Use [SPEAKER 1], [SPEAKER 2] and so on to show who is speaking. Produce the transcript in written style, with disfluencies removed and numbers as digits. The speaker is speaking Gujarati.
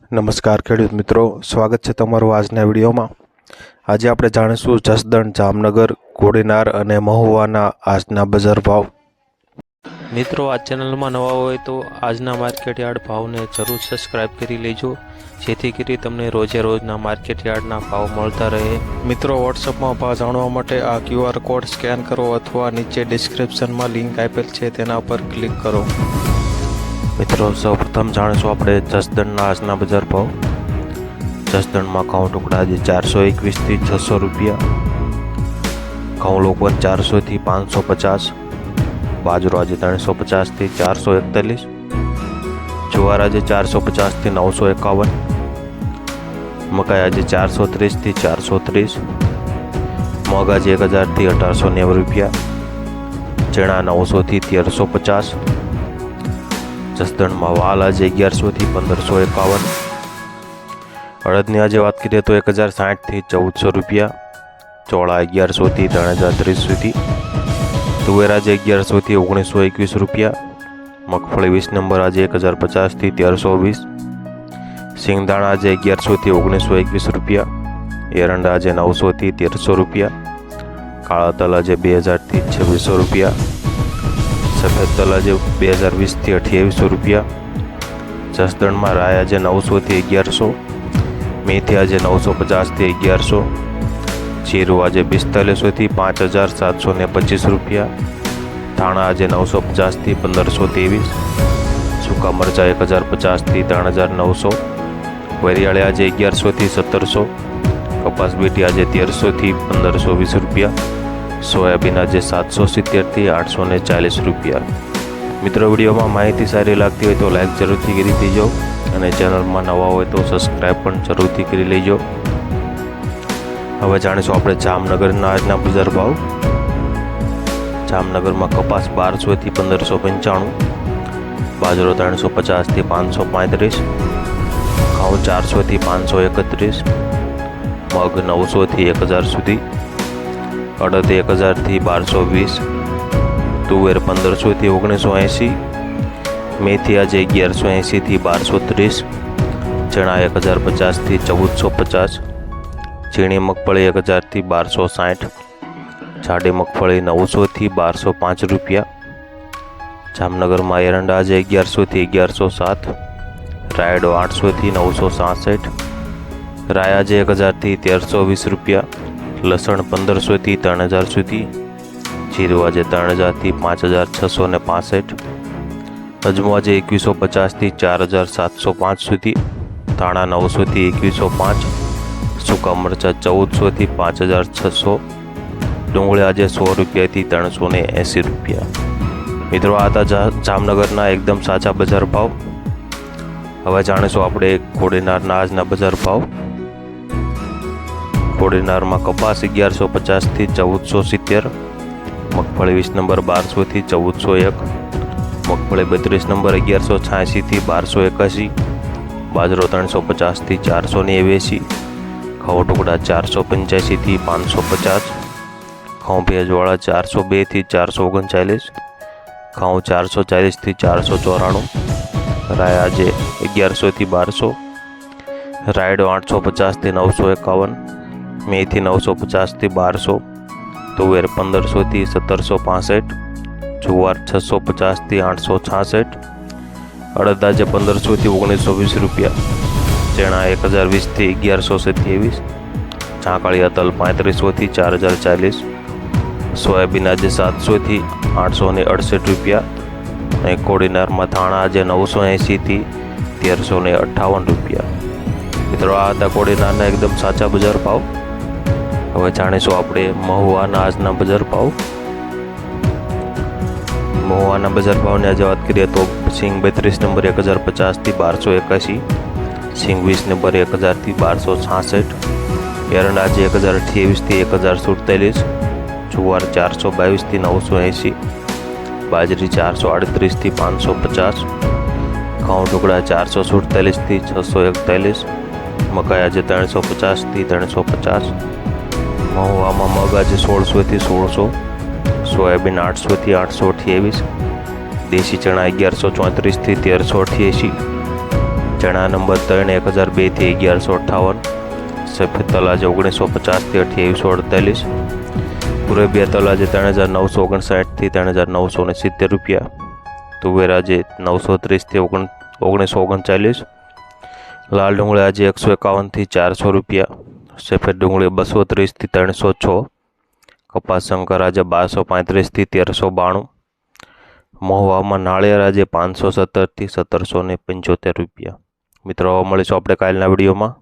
[SPEAKER 1] નમસ્કાર ખેડૂત મિત્રો, સ્વાગત છે તમારું આજના વિડીયોમાં। આજે આપણે જાણીશું જસદણ, જામનગર, કોડીનાર અને મહુવાના આજના બજાર ભાવ।
[SPEAKER 2] મિત્રો, આ ચેનલમાં નવા હોય તો આજના માર્કેટ યાર્ડ ભાવને જરૂર સબસ્ક્રાઇબ કરી લેજો, જેથી કરી તમને રોજે રોજના માર્કેટ યાર્ડના ભાવ મળતા રહે।
[SPEAKER 1] મિત્રો, વોટ્સઅપમાં ભાવ જાણવા માટે આ QR કોડ સ્કેન કરો અથવા નીચે ડિસ્ક્રિપ્શનમાં લિંક આપેલ છે તેના પર ક્લિક કરો। મિત્રો, સૌપ્રથમ જાણીશું આપણે જસદણના આજના બજાર ભાવ। જસદણમાં ઘઉં ટુકડા આજે 421 થી 600 રૂપિયા, ઘઉં લોકવન 400 થી 550, બાજરો આજે 350 થી 441, જુવાર આજે 450 થી 951, મકાઈ આજે 430 થી 430, મગ આજે 1000 થી 1890 રૂપિયા, ચણા 900 થી 1350, જસદણમાં વાલ આજે 1100 થી 1551, અડદની આજે વાત કરીએ તો 1060 થી 1400 રૂપિયા, ચોળા 1100 થી 3030 સુધી, તુવેર આજે 1100 થી 1921 રૂપિયા, મગફળી 20 નંબર આજે 1050 થી 1320, સિંગદાણા આજે 1100 થી 1921 રૂપિયા, એરંડા આજે 900 થી 1300 રૂપિયા, કાળા તલ આજે 2000 થી 2600 રૂપિયા, સફેદ તલ આજે 2020 થી 2800 રૂપિયા, જસદણમાં રાય આજે 900 થી 1100, મેથી આજે 950 થી 1100, જીરું આજે 4500 થી 5725 રૂપિયા, ધાણા આજે 950 થી 1523, સૂકા મરચા 1050 થી 3900, વરિયાળી આજે 1100 થી 1700, કપાસ બીટી આજે 1300 થી 1520 રૂપિયા, સોયાબીન આજે 770 થી 840 રૂપિયા। મિત્રો, વિડીયોમાં માહિતી સારી લાગતી હોય તો લાઈક જરૂરથી કરી દેજો અને ચેનલમાં નવા હોય તો સબસ્ક્રાઈબ પણ જરૂરથી કરી લેજો। હવે જાણીશું આપણે જામનગરના આજના બજાર ભાવ। જામનગરમાં કપાસ 1200 થી 1595, બાજરો 350 થી 535, ઘઉં 400 થી 531, મગ 900 થી 1000 સુધી, અડદ 1000 થી 1220, તુવેર 1500 થી 1980, મેથી આજે 1180 થી 1230, ચણા 1050 થી 1450, ઝીણી મગફળી 1000 થી 1260, જાડી મગફળી 900 થી 1205 રૂપિયા, જામનગરમાં એરંડા આજે 1100 થી 1107, રાયડો 800 થી 967, રાય આજે 1000 થી 1320 રૂપિયા, લસણ 1500 થી 3000 સુધી, જીરું આજે 3000 થી 5665, અજમો આજે 2150 થી 4705 સુધી, ધાણા 900 થી 2105, સૂકા મરચા 1400 થી 5600, ડુંગળી આજે 100 રૂપિયાથી 380 રૂપિયા। મિત્રો, આ હતા જામનગરના એકદમ સાચા બજાર ભાવ। હવે જાણીશું આપણે કોડીનારના આજના બજાર ભાવ। કોડીનારમાં કપાસ 1150 થી 1470, મગફળી 20 નંબર 1200 થી 1401, મગફળી 32 નંબર 1186 થી 1281, બાજરો 350 થી 489, ઘઉં ટુકડા 485 થી 550, ઘઉં ભેજવાળા 402 થી 439, ઘઉં 440 થી 494, રાય આજે 1100 થી 1200, રાયડો 850 થી 951, મેથી 950 થી 1200, તુવેર 1500 થી 1765, જુવાર 650 થી 866, અડદ આજે 1500 થી 1920 રૂપિયા, ચણા 1020 થી 1127, ઝાકળિયા તલ 3500 થી 4040, સોયાબીન આજે 700 થી 868 રૂપિયા, અને કોડીનારમાં ધાણા આજે 980 થી 1358 રૂપિયા। મિત્રો, આ હતા કોડીનારના એકદમ સાચા બજાર ભાવ। હવે જાણીશું આપણે મહુવાના આજના બજાર ભાવ। મહુવાના બજાર ભાવની આજે વાત કરીએ તો સિંગ 32 નંબર 1050 થી 1281, સિંગ 20 નંબર 1000 થી 1266, એરંડા આજે 1028 થી 1047, જુવાર 422 થી 980, બાજરી 438 થી 550, ઘઉં ટુકડા 447 થી 641, મકાઈ આજે 350 થી 350, મહુવામાં મગ આજે 1600 થી 1600, સોયાબીન 800 થી 828, દેશી ચણા 1134 થી 1388, ચણા નંબર 3 1002થી 1158, સફેદ તલ આજે 1950થી 2848, ગુરેબિયા તલ આજે 3959થી 3970 રૂપિયા, તુવેર આજે 930થી 1939, લાલ ડુંગળી આજે 151થી 400 રૂપિયા, સફેદ ડુંગળી 230થી 306, કપાસ શંકર આજે 1235થી 1392, મહુવામાં નાળિયેર આજે 517થી 1775 રૂપિયા. મિત્રો મળીશું આપણે કાલના વિડીયોમાં.